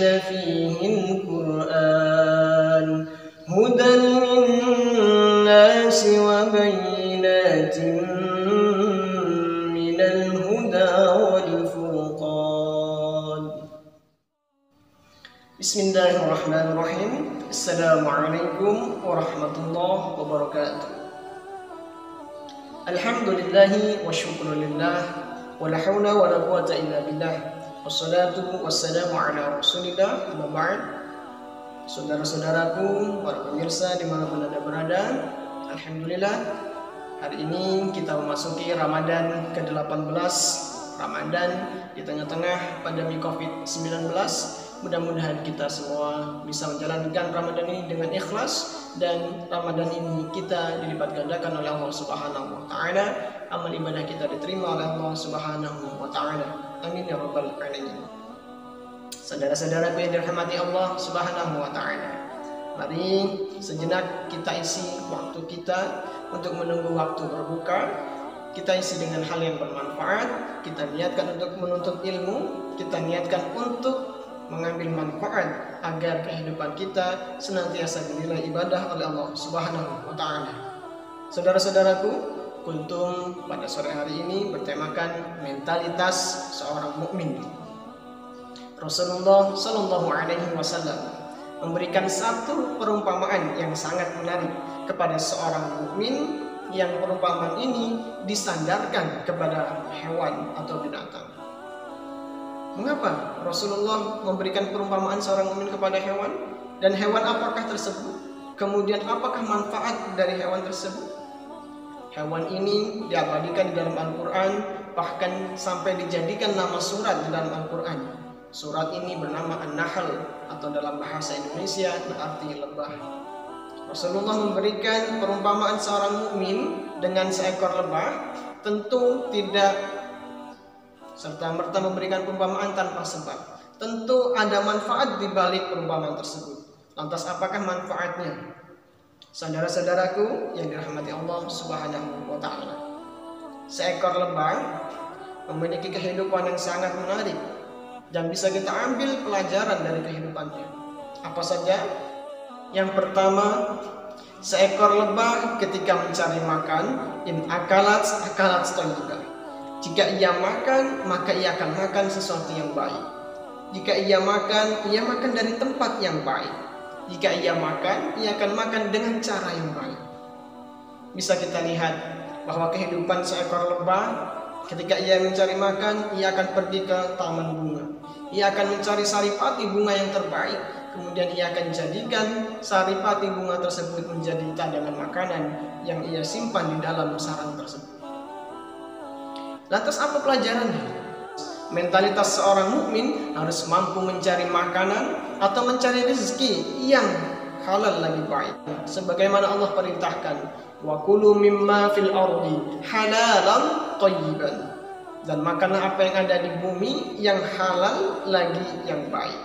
يتلى فيه القرآن هدى للناس وبينات من الهدى والفرقان. بسم الله الرحمن الرحيم. السلام عليكم ورحمة الله وبركاته. الحمد لله والشكر لله ولا حول ولا قوة إلا بالله wassalatu wassalamu ala rasulillah. Amma ba'd. Saudara-saudaraku, para pemirsa dimanapun Anda berada, alhamdulillah hari ini kita memasuki Ramadan ke-18, Ramadan di tengah-tengah pandemi COVID-19. Mudah-mudahan kita semua bisa menjalankan Ramadan ini dengan ikhlas, dan Ramadan ini kita dilipat gandakan oleh Allah Subhanahu wa taala. Amal ibadah kita diterima oleh Allah Subhanahu wa taala. Amin ya rabbal alamin. Saudara-saudaraku yang dirahmati Allah Subhanahu wa taala, mari sejenak kita isi waktu kita untuk menunggu waktu berbuka. Kita isi dengan hal yang bermanfaat. Kita niatkan untuk menuntut ilmu, kita niatkan untuk mengambil manfaat agar kehidupan kita senantiasa dinilai ibadah oleh Allah Subhanahu wa taala. Saudara-saudaraku, kultum pada sore hari ini bertemakan mentalitas seorang mukmin. Rasulullah Shallallahu Alaihi Wasallam memberikan satu perumpamaan yang sangat menarik kepada seorang mukmin, yang perumpamaan ini disandarkan kepada hewan atau binatang. Mengapa Rasulullah memberikan perumpamaan seorang mukmin kepada hewan? Dan hewan apakah tersebut? Kemudian apakah manfaat dari hewan tersebut? Hewan ini diabadikan di dalam Al-Quran, bahkan sampai dijadikan nama surat di dalam Al-Quran. Surat ini bernama An-Nahl, atau dalam bahasa Indonesia berarti lebah. Rasulullah memberikan perumpamaan seorang mukmin dengan seekor lebah, tentu tidak serta-merta memberikan perumpamaan tanpa sebab. Tentu ada manfaat di balik perumpamaan tersebut. Lantas apakah manfaatnya? Saudara-saudaraku yang dirahmati Allah Subhanahu wa taala, seekor lebah memiliki kehidupan yang sangat menarik dan bisa kita ambil pelajaran dari kehidupannya. Apa saja? Yang pertama, seekor lebah ketika mencari makan, in akalat thayyibah. Jika ia makan, maka ia akan makan sesuatu yang baik. Jika ia makan dari tempat yang baik. Jika ia makan, ia akan makan dengan cara yang baik. Bisa kita lihat bahwa kehidupan seekor lebah, ketika ia mencari makan, ia akan pergi ke taman bunga. Ia akan mencari saripati bunga yang terbaik. Kemudian ia akan jadikan saripati bunga tersebut menjadi cadangan makanan yang ia simpan di dalam sarang tersebut. Lantas apa pelajarannya? Mentalitas seorang mukmin harus mampu mencari makanan atau mencari rezeki yang halal lagi baik. Sebagaimana Allah perintahkan, wa kulu mimma fil ardi halalan thayyiban. Dan makanlah apa yang ada di bumi yang halal lagi yang baik.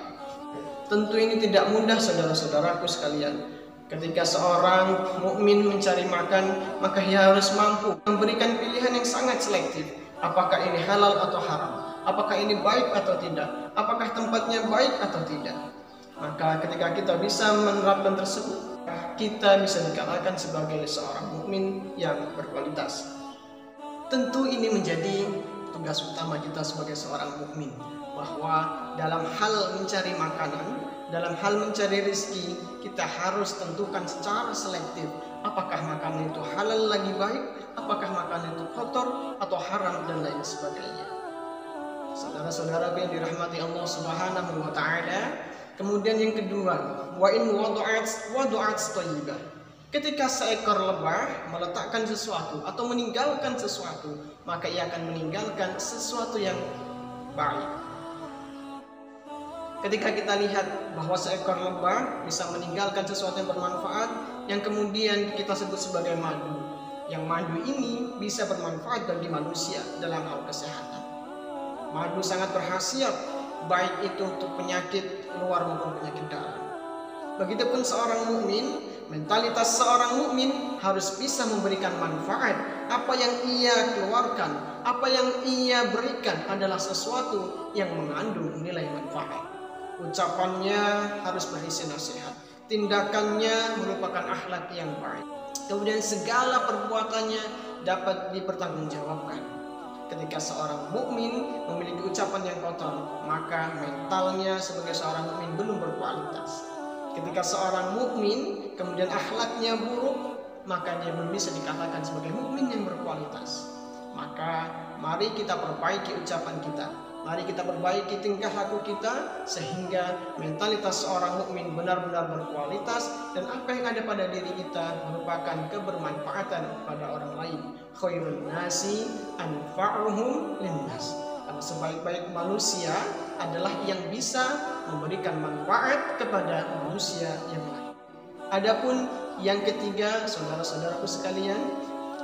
Tentu ini tidak mudah, saudara-saudaraku sekalian. Ketika seorang mukmin mencari makan, maka ia harus mampu memberikan pilihan yang sangat selektif. Apakah ini halal atau haram? Apakah ini baik atau tidak? Apakah tempatnya baik atau tidak? Maka ketika kita bisa menerapkan tersebut, kita bisa dikatakan sebagai seorang mukmin yang berkualitas. Tentu ini menjadi tugas utama kita sebagai seorang mukmin, bahwa dalam hal mencari makanan, dalam hal mencari rezeki, kita harus tentukan secara selektif apakah makanan itu halal lagi baik, apakah makanan itu kotor atau haram, dan lain sebagainya. Saudara-saudara yang dirahmati Allah Subhanahu wa taala, kemudian yang kedua, wa in wadu'at thayyibah. Ketika seekor lebah meletakkan sesuatu atau meninggalkan sesuatu, maka ia akan meninggalkan sesuatu yang baik. Ketika kita lihat bahwa seekor lebah bisa meninggalkan sesuatu yang bermanfaat, yang kemudian kita sebut sebagai madu. Yang madu ini bisa bermanfaat bagi manusia dalam hal kesehatan. Madu sangat berkhasiat, baik itu untuk penyakit luar maupun penyakit dalam. Begitupun seorang mukmin, mentalitas seorang mukmin harus bisa memberikan manfaat. Apa yang ia keluarkan, apa yang ia berikan adalah sesuatu yang mengandung nilai manfaat. ucapannya harus berisi nasihat, tindakannya merupakan akhlak yang baik, kemudian segala perbuatannya dapat dipertanggungjawabkan. Ketika seorang mukmin memiliki ucapan yang kotor, maka mentalnya sebagai seorang mukmin belum berkualitas. Ketika seorang mukmin kemudian akhlaknya buruk, maka dia belum bisa dikatakan sebagai mukmin yang berkualitas. Maka mari kita perbaiki ucapan kita, mari kita perbaiki tingkah laku kita, sehingga mentalitas seorang mukmin benar-benar berkualitas, dan apa yang ada pada diri kita merupakan kebermanfaatan pada orang lain. Khairun nasi anfa'uhum linnas. Karena sebaik-baik manusia adalah yang bisa memberikan manfaat kepada manusia yang lain. Adapun yang ketiga, saudara-saudaraku sekalian,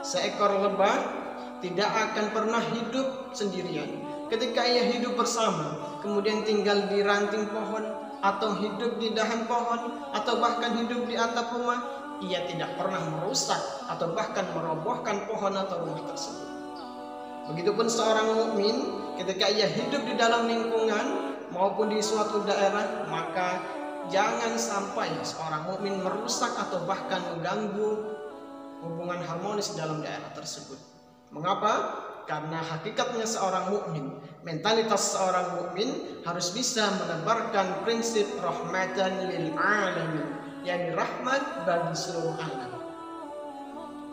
seekor lebah tidak akan pernah hidup sendirian. Ketika ia hidup bersama, kemudian tinggal di ranting pohon, atau hidup di dahan pohon, atau bahkan hidup di atap rumah, ia tidak pernah merusak atau bahkan merobohkan pohon atau rumah tersebut. Begitupun seorang mukmin, ketika ia hidup di dalam lingkungan maupun di suatu daerah, maka jangan sampai seorang mukmin merusak atau bahkan mengganggu hubungan harmonis dalam daerah tersebut. Mengapa? Karena hakikatnya seorang mukmin, mentalitas seorang mukmin harus bisa menebarkan prinsip rahmatan lil alamin, yakni rahmat bagi seluruh alam.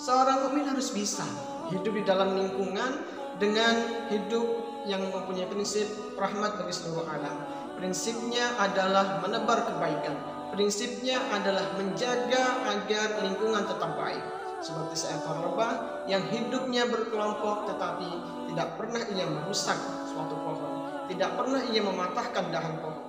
Seorang mukmin harus bisa hidup di dalam lingkungan dengan hidup yang mempunyai prinsip rahmat bagi seluruh alam. Prinsipnya adalah menebar kebaikan. Prinsipnya adalah menjaga agar lingkungan tetap baik. Seperti seekor lebah yang hidupnya berkelompok, tetapi tidak pernah ia merusak suatu pohon, tidak pernah ia mematahkan dahan pohon.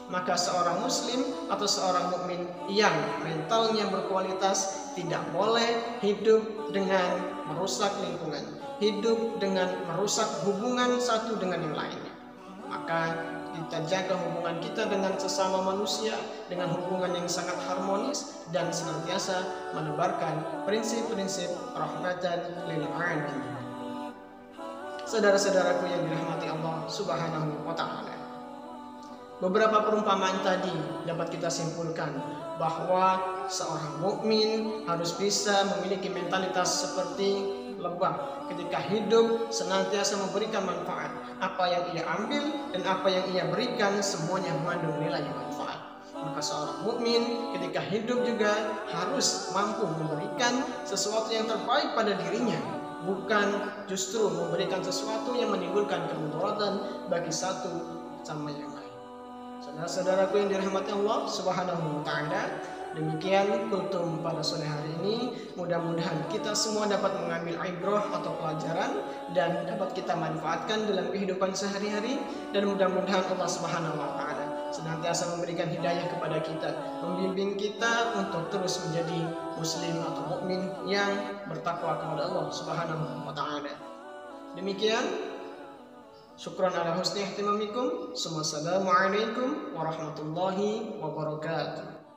Maka seorang muslim atau seorang mukmin yang mentalnya berkualitas tidak boleh hidup dengan merusak lingkungan, hidup dengan merusak hubungan satu dengan yang lainnya. Maka kita jaga hubungan kita dengan sesama manusia dengan hubungan yang sangat harmonis, dan senantiasa menebarkan prinsip-prinsip rahmatan lil alamin. Saudara-saudaraku yang dirahmati Allah Subhanahu wa taala, beberapa perumpamaan tadi dapat kita simpulkan bahwa seorang mukmin harus bisa memiliki mentalitas seperti lebah. Ketika hidup senantiasa memberikan manfaat. Apa yang ia ambil dan apa yang ia berikan semuanya mengandung nilai manfaat. Maka seorang mukmin ketika hidup juga harus mampu memberikan sesuatu yang terbaik pada dirinya, bukan justru memberikan sesuatu yang menimbulkan kemudaratan bagi satu sama yang lain. Saudara-saudaraku yang dirahmati Allah Subhanahu wa taala, demikian kultum pada sore hari ini. Mudah-mudahan kita semua dapat mengambil ibrah atau pelajaran dan dapat kita manfaatkan dalam kehidupan sehari-hari, dan mudah-mudahan Allah Subhanahu wa taala senantiasa memberikan hidayah kepada kita, membimbing kita untuk terus menjadi muslim atau mukmin yang bertakwa kepada Allah Subhanahu wa taala. Demikian, syukran ala husni ihtimamikum. Wassalamualaikum warahmatullahi wabarakatuh.